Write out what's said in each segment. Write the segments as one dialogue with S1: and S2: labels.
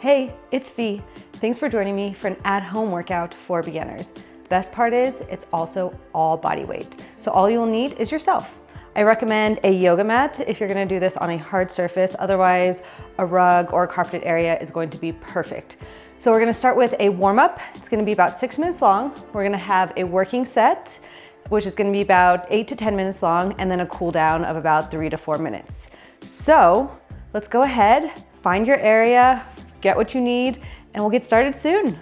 S1: Hey, it's V. Thanks for joining me for an at-home workout for beginners. Best part is it's also all body weight. So all you'll need is yourself. I recommend a yoga mat if you're gonna do this on a hard surface. Otherwise, a rug or a carpeted area is going to be perfect. So we're gonna start with a warm-up. It's gonna be about 6 minutes long. We're gonna have a working set, which is gonna be about 8 to 10 minutes long, and then a cool down of about 3 to 4 minutes. So let's go ahead, find your area, get what you need, and we'll get started soon.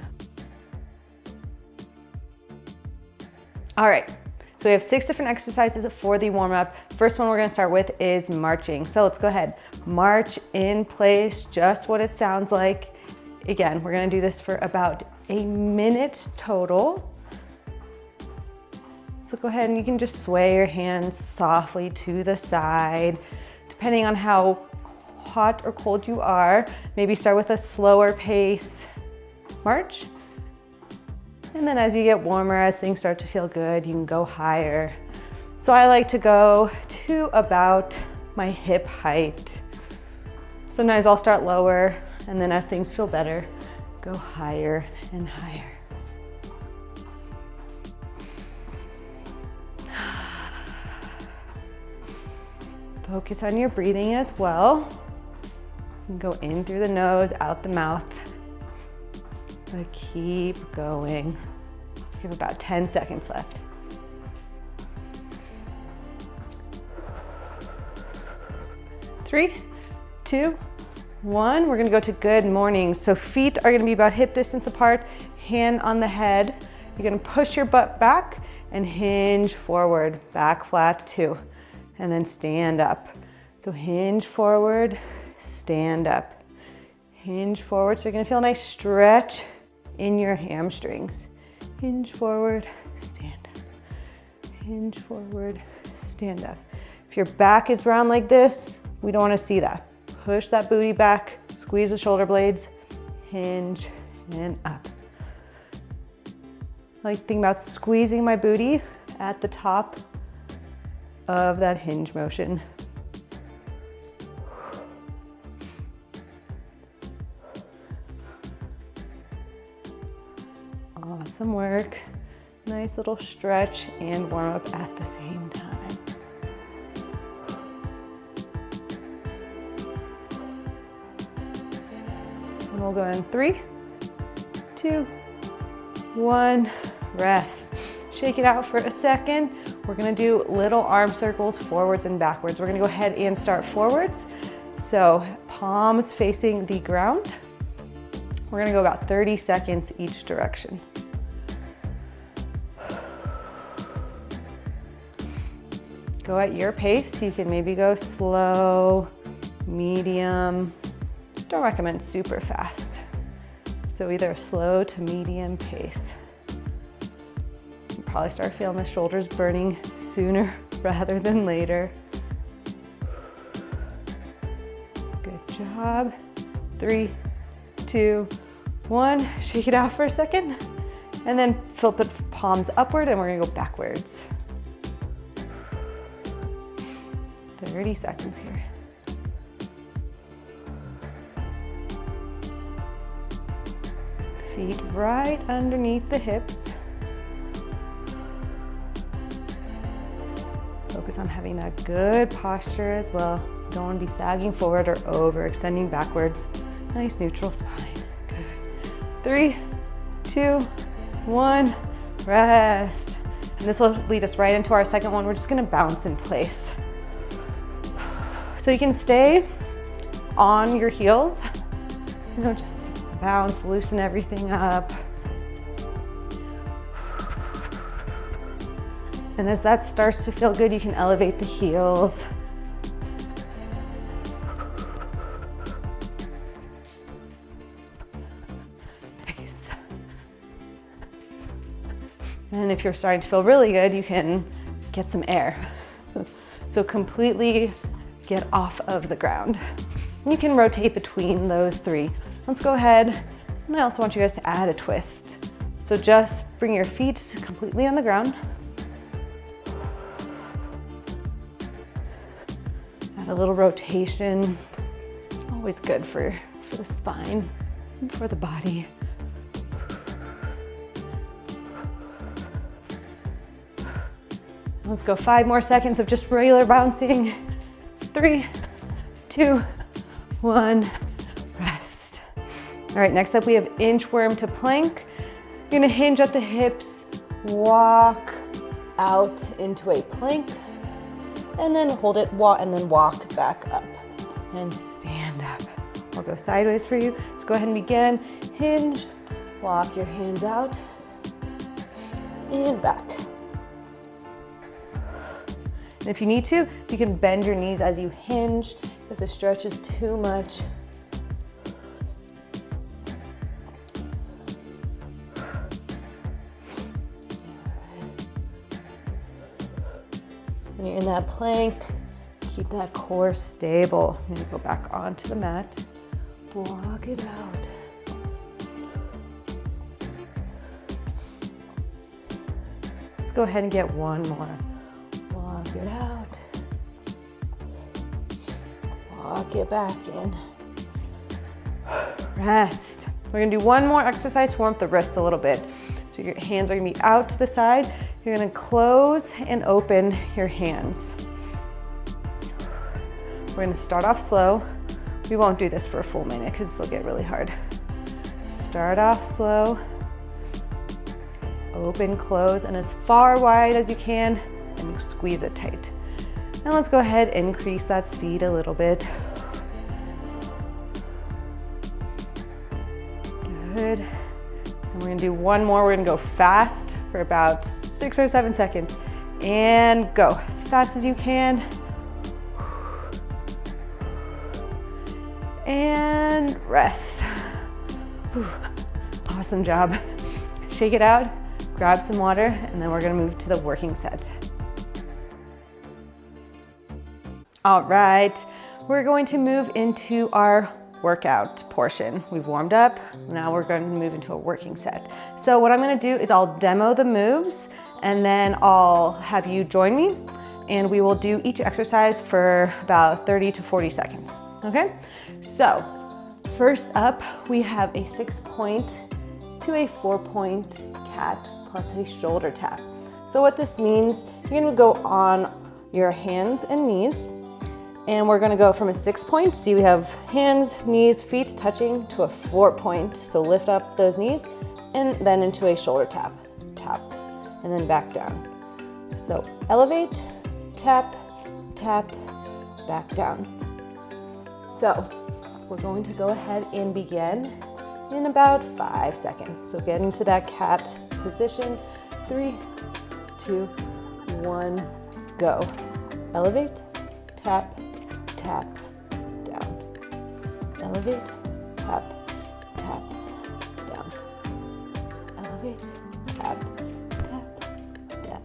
S1: All right, so we have 6 different exercises for the warm-up. First one we're gonna start with is marching. So let's go ahead, march in place, just what it sounds like. Again, we're gonna do this for about a minute total. So go ahead and you can just sway your hands softly to the side, depending on how hot or cold you are. Maybe start with a slower pace march. And then as you get warmer, as things start to feel good, you can go higher. So I like to go to about my hip height. Sometimes I'll start lower, and then as things feel better, go higher and higher. Focus on your breathing as well. You can go in through the nose, out the mouth. But keep going. You have about 10 seconds left. Three, two, one. We're gonna go to good morning. So feet are gonna be about hip distance apart, hand on the head. You're gonna push your butt back and hinge forward, back flat 2, and then stand up. So hinge forward, stand up. Hinge forward, so you're gonna feel a nice stretch in your hamstrings. Hinge forward, stand up. Hinge forward, stand up. If your back is round like this, we don't wanna see that. Push that booty back, squeeze the shoulder blades, hinge and up. I like to think about squeezing my booty at the top of that hinge motion. Awesome work. Nice little stretch and warm up at the same time. And we'll go in 3, 2, 1, rest. Shake it out for a second. We're gonna do little arm circles forwards and backwards. We're gonna go ahead and start forwards. So palms facing the ground. We're gonna go about 30 seconds each direction. Go at your pace. You can maybe go slow, medium. Don't recommend super fast. So either slow to medium pace. You probably start feeling the shoulders burning sooner rather than later. Good job. 3, 2, 1. Shake it out for a second. And then flip the palms upward and we're gonna go backwards. 30 seconds here. Feet right underneath the hips. Focus on having that good posture as well. Don't want to be sagging forward or overextending backwards. Nice neutral spine. Good. 3, 2, 1, rest. And this will lead us right into our second one. We're just gonna bounce in place. So you can stay on your heels, just bounce, loosen everything up. And as that starts to feel good, you can elevate the heels. Nice. And if you're starting to feel really good, you can get some air. So completely get off of the ground. You can rotate between those 3. Let's go ahead, and I also want you guys to add a twist. So just bring your feet completely on the ground. Add a little rotation. Always good for the spine. and for the body. Let's go 5 more seconds of just regular bouncing. 3, 2, 1, rest. All right, next up we have inchworm to plank. You're gonna hinge at the hips, walk out into a plank, and then hold it, and then walk back up and stand up. I'll go sideways for you. So go ahead and begin. Hinge, walk your hands out, and back. And if you need to, you can bend your knees as you hinge. If the stretch is too much, when you're in that plank, keep that core stable. I'm gonna go back onto the mat, walk it out. Let's go ahead and get one more. Walk it out. Walk it back in. Rest. We're gonna do one more exercise to warm up the wrists a little bit. So your hands are gonna be out to the side. You're gonna close and open your hands. We're gonna start off slow. We won't do this for a full minute because this will get really hard. Start off slow. Open, close, and as far wide as you can, and squeeze it tight. And let's go ahead and increase that speed a little bit. Good. And we're gonna do one more. We're gonna go fast for about 6 or 7 seconds. And go as fast as you can. And rest. Awesome job. Shake it out, grab some water, and then we're gonna move to the working set. All right, we're going to move into our workout portion. We've warmed up, now we're going to move into a working set. So what I'm gonna do is I'll demo the moves and then I'll have you join me and we will do each exercise for about 30 to 40 seconds, okay? So first up, we have a 6-point to a 4-point cat plus a shoulder tap. So what this means, you're gonna go on your hands and knees, and we're gonna go from a 6-point, see we have hands, knees, feet touching, to a 4-point. So lift up those knees, and then into a shoulder tap, tap, and then back down. So elevate, tap, tap, back down. So we're going to go ahead and begin in about 5 seconds. So get into that cat position. 3, 2, 1, go. Elevate, tap, tap, down. Elevate, tap, tap, down. Elevate, tap, tap, down.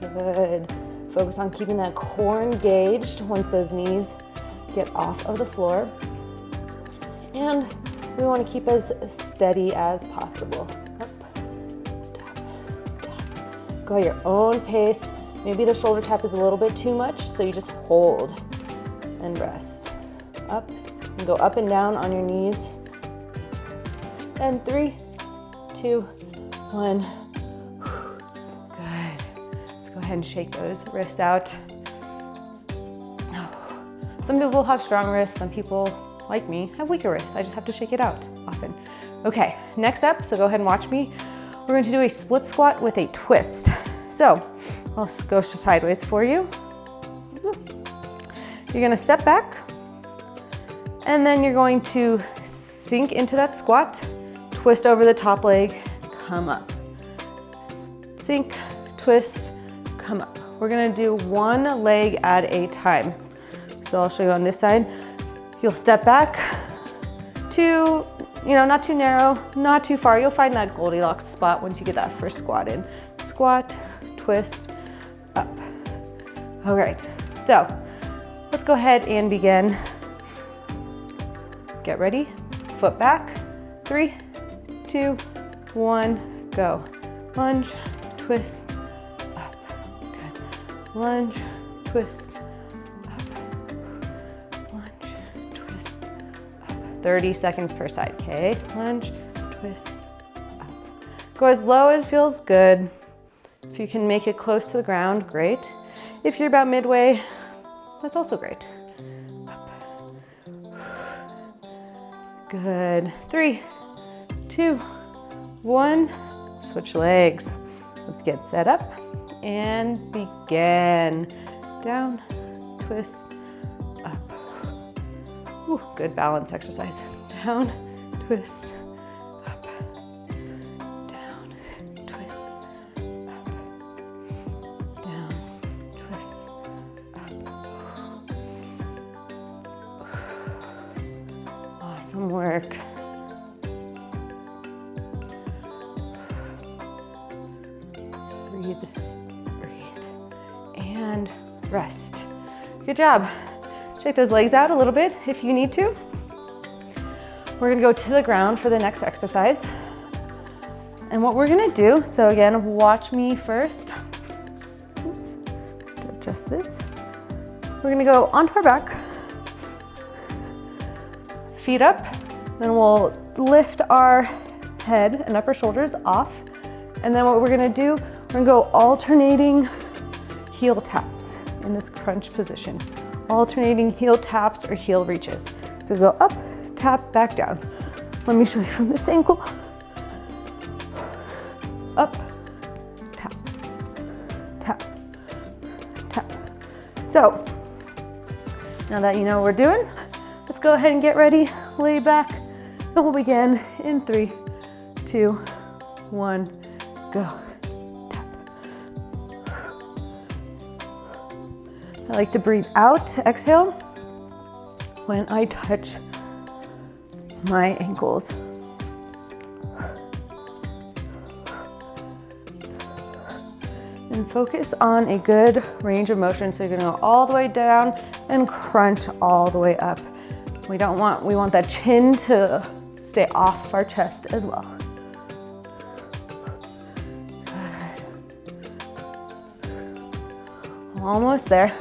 S1: Good. Focus on keeping that core engaged once those knees get off of the floor. And we want to keep as steady as possible. Up, tap, tap. Go at your own pace. Maybe the shoulder tap is a little bit too much, so you just hold and rest. Up, and go up and down on your knees. And 3, 2, 1. Good. Let's go ahead and shake those wrists out. Some people have strong wrists, some people, like me, have weaker wrists. I just have to shake it out often. Okay, next up, so go ahead and watch me. We're going to do a split squat with a twist. So I'll go sideways for you. You're gonna step back, and then you're going to sink into that squat, twist over the top leg, come up. Sink, twist, come up. We're gonna do one leg at a time. So I'll show you on this side. You'll step back to, not too narrow, not too far. You'll find that Goldilocks spot once you get that first squat in. Squat, twist, up. All right, so let's go ahead and begin. Get ready, foot back. 3, 2, 1, go. Lunge, twist, up. Good. Lunge, twist, up. Lunge, twist, up. 30 seconds per side, okay? Lunge, twist, up. Go as low as feels good. If you can make it close to the ground, great. If you're about midway, that's also great. Up. Good. 3, 2, 1. Switch legs. Let's get set up and begin. Down, twist, up. Ooh, good balance exercise. Down, twist, up. Down, twist, up. Down, twist, up. Awesome work. Breathe, breathe, and rest. Good job. Shake those legs out a little bit if you need to. We're gonna go to the ground for the next exercise. And what we're gonna do, so again, watch me first. Oops, adjust this. We're gonna go onto our back, feet up, then we'll lift our head and upper shoulders off. And then what we're gonna do, we're gonna go alternating heel taps in this crunch position. Alternating heel taps or heel reaches. So go up, tap, back down. Let me show you from this ankle. Up, tap, tap, tap. So, now that you know what we're doing, let's go ahead and get ready, lay back, and we'll begin in 3, 2, 1, go. I like to breathe out, exhale, when I touch my ankles. And focus on a good range of motion. So you're gonna go all the way down and crunch all the way up. We want that chin to stay off of our chest as well. Almost there.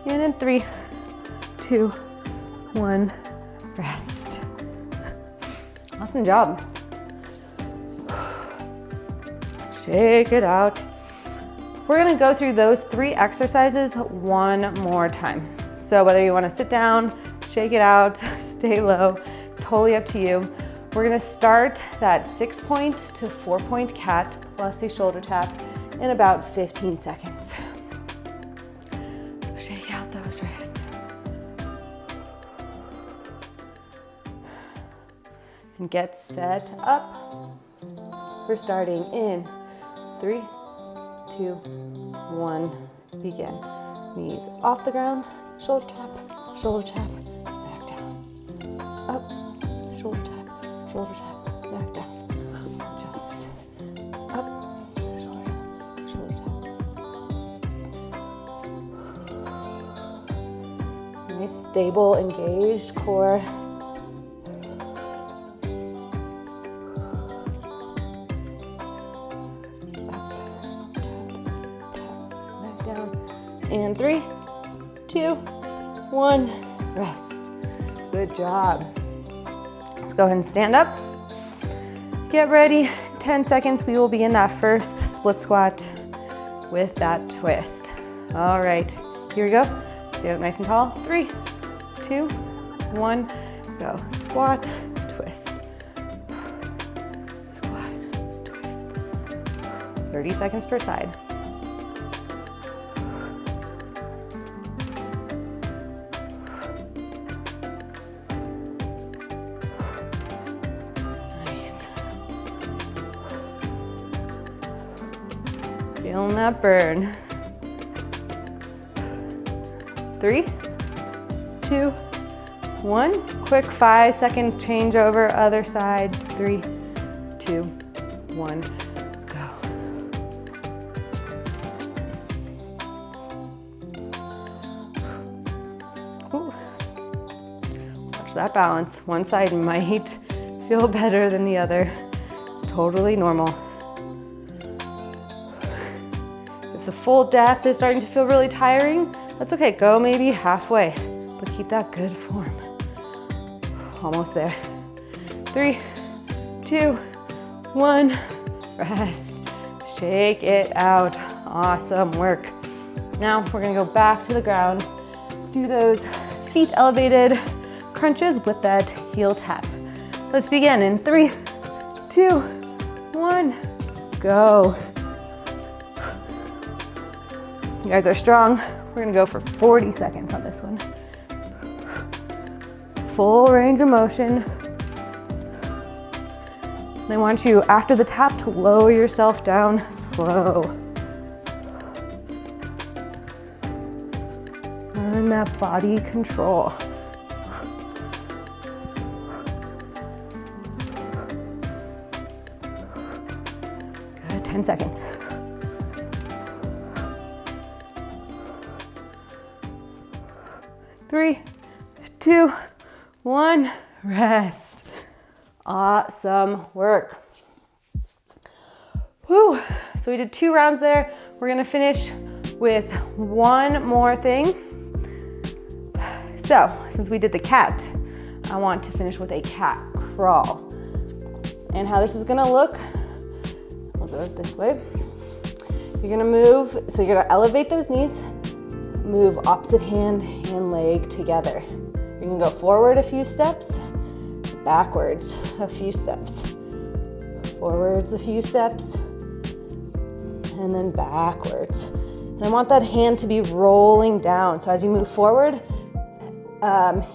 S1: And in 3, 2, 1, rest. Awesome job. Shake it out. We're gonna go through those 3 exercises one more time. So whether you wanna sit down, shake it out, stay low, totally up to you. We're gonna start that 6-point to 4-point cat plus a shoulder tap in about 15 seconds. Shake out those wrists. And get set up. We're starting in 3, 2, 1, begin. Knees off the ground, shoulder tap, back down. Up, shoulder tap, back down. Just up, shoulder tap. Nice, stable, engaged core. And 3, 2, 1, rest. Good job. Let's go ahead and stand up. Get ready. 10 seconds, we will be in that first split squat with that twist. All right, here we go. Stand up nice and tall. 3, 2, 1, go. Squat, twist. Squat, twist. 30 seconds per side. Feeling that burn. 3, 2, 1. Quick 5-second changeover, other side. 3, 2, 1, go. Ooh. Watch that balance. One side might feel better than the other. It's totally normal. If the full depth is starting to feel really tiring, that's okay. Go maybe halfway, but keep that good form. Almost there. 3, 2, 1. Rest. Shake it out. Awesome work. Now we're gonna go back to the ground. Do those feet elevated crunches with that heel tap. Let's begin in 3, 2, 1, go. You guys are strong. We're gonna go for 40 seconds on this one. Full range of motion. And I want you, after the tap, to lower yourself down slow. Learn that body control. Good, 10 seconds. Three, 2, 1, rest. Awesome work. Whew. So we did 2 rounds there. We're gonna finish with one more thing. So since we did the cat, I want to finish with a cat crawl. And how this is gonna look, we'll go this way. You're gonna move, so you're gonna elevate those knees, move opposite hand and leg together. You can go forward a few steps, backwards a few steps, forwards a few steps, and then backwards. And I want that hand to be rolling down. So as you move forward,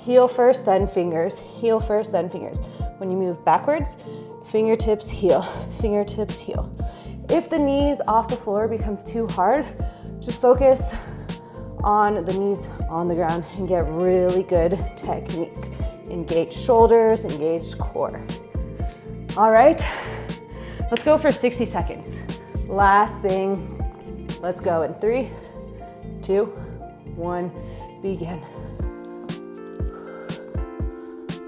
S1: heel first, then fingers, heel first, then fingers. When you move backwards, fingertips, heel, fingertips, heel. If the knees off the floor becomes too hard, just focus on the knees on the ground and get really good technique. Engage shoulders, engage core. All right, let's go for 60 seconds. Last thing, let's go in 3, 2, 1, begin.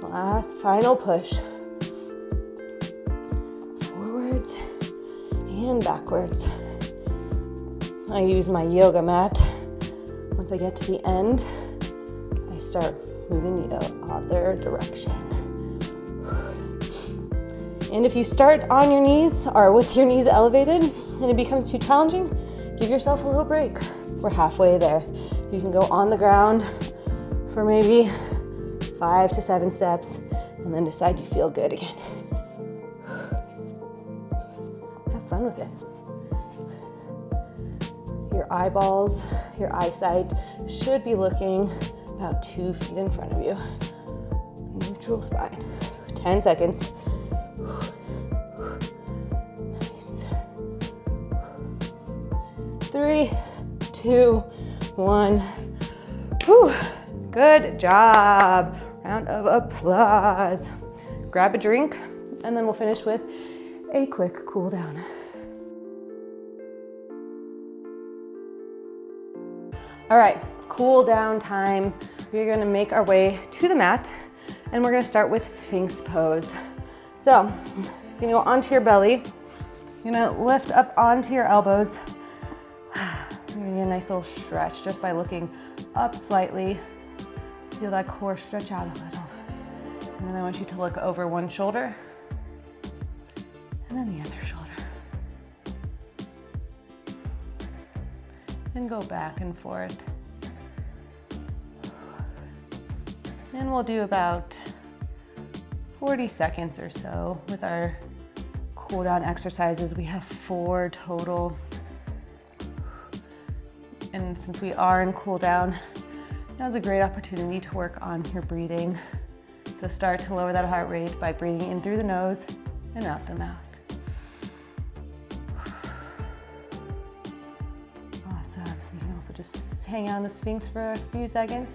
S1: Last final push. Forwards and backwards. I use my yoga mat. Once I get to the end, I start moving the other direction. And if you start on your knees or with your knees elevated and it becomes too challenging, give yourself a little break. We're halfway there. You can go on the ground for maybe 5 to 7 steps and then decide you feel good again. Have fun with it. Your eyeballs, your eyesight should be looking about 2 feet in front of you. Neutral spine. 10 seconds. Nice. 3, 2, 1. Whew. Good job. Round of applause. Grab a drink, and then we'll finish with a quick cool down. All right, cool down time. We're gonna make our way to the mat, and we're gonna start with Sphinx pose. So, you're gonna go onto your belly. You're gonna lift up onto your elbows. You're gonna get a nice little stretch just by looking up slightly. Feel that core stretch out a little. And then I want you to look over one shoulder, and then the other shoulder. And go back and forth. And we'll do about 40 seconds or so with our cool down exercises. We have 4 total. And since we are in cool down, now's a great opportunity to work on your breathing. So start to lower that heart rate by breathing in through the nose and out the mouth. Just hang out in the Sphinx for a few seconds.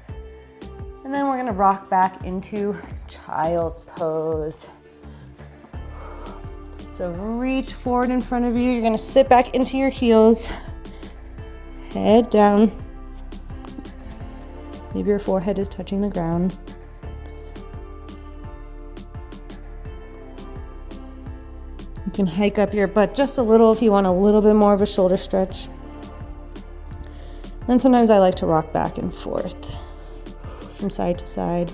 S1: And then we're gonna rock back into child's pose. So reach forward in front of you. You're gonna sit back into your heels. Head down. Maybe your forehead is touching the ground. You can hike up your butt just a little if you want a little bit more of a shoulder stretch. And sometimes I like to rock back and forth from side to side.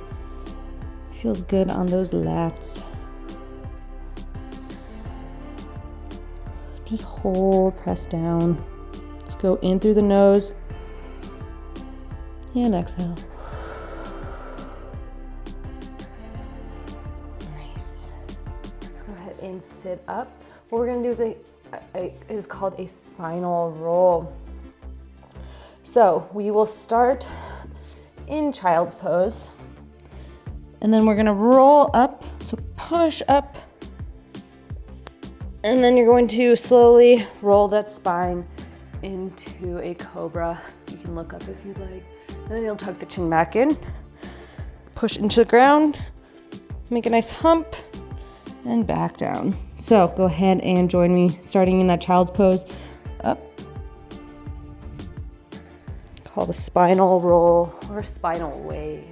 S1: Feels good on those lats. Just hold, press down. Let's go in through the nose and exhale. Nice. Let's go ahead and sit up. What we're gonna do is called a spinal roll. So we will start in child's pose, and then we're gonna roll up, so push up, and then you're going to slowly roll that spine into a cobra. You can look up if you'd like. And then you'll tuck the chin back in, push into the ground, make a nice hump, and back down. So go ahead and join me starting in that child's pose. Up. Called a spinal roll or spinal wave.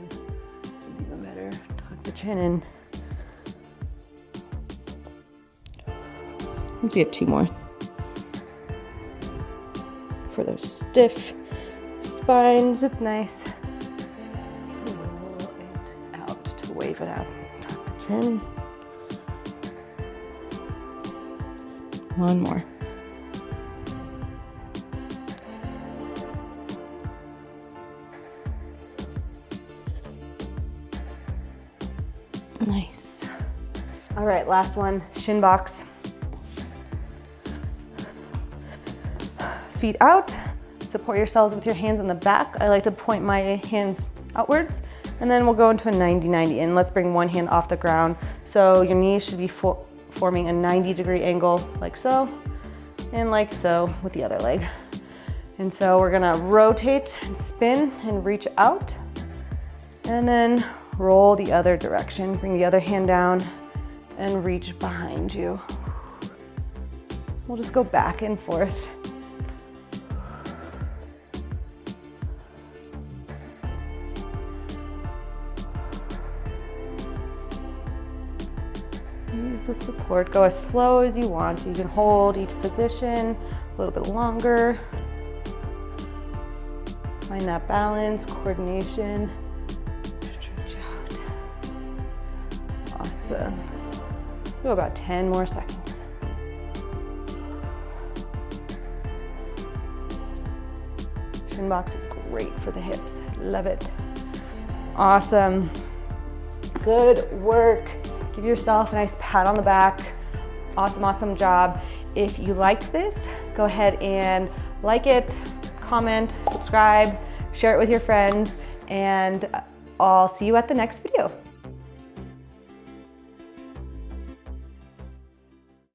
S1: It's even better. Tuck the chin in. Let's get 2 more. For those stiff spines, it's nice. Roll it out to wave it out. Tuck the chin. 1 more. Nice. All right, last one, Shinbox. Feet out, support yourselves with your hands on the back. I like to point my hands outwards, and then we'll go into a 90-90, and let's bring one hand off the ground. So your knees should be forming a 90-degree angle, like so, and like so with the other leg. And so we're gonna rotate and spin and reach out, and then roll the other direction. Bring the other hand down and reach behind you. We'll just go back and forth. Use the support. Go as slow as you want. You can hold each position a little bit longer. Find that balance, coordination. Stretch out. Awesome. Do about 10 more seconds. Shinbox is great for the hips. Love it. Awesome. Good work. Give yourself a nice pat on the back. Awesome, awesome job. If you liked this, go ahead and like it, comment, subscribe, share it with your friends, and I'll see you at the next video.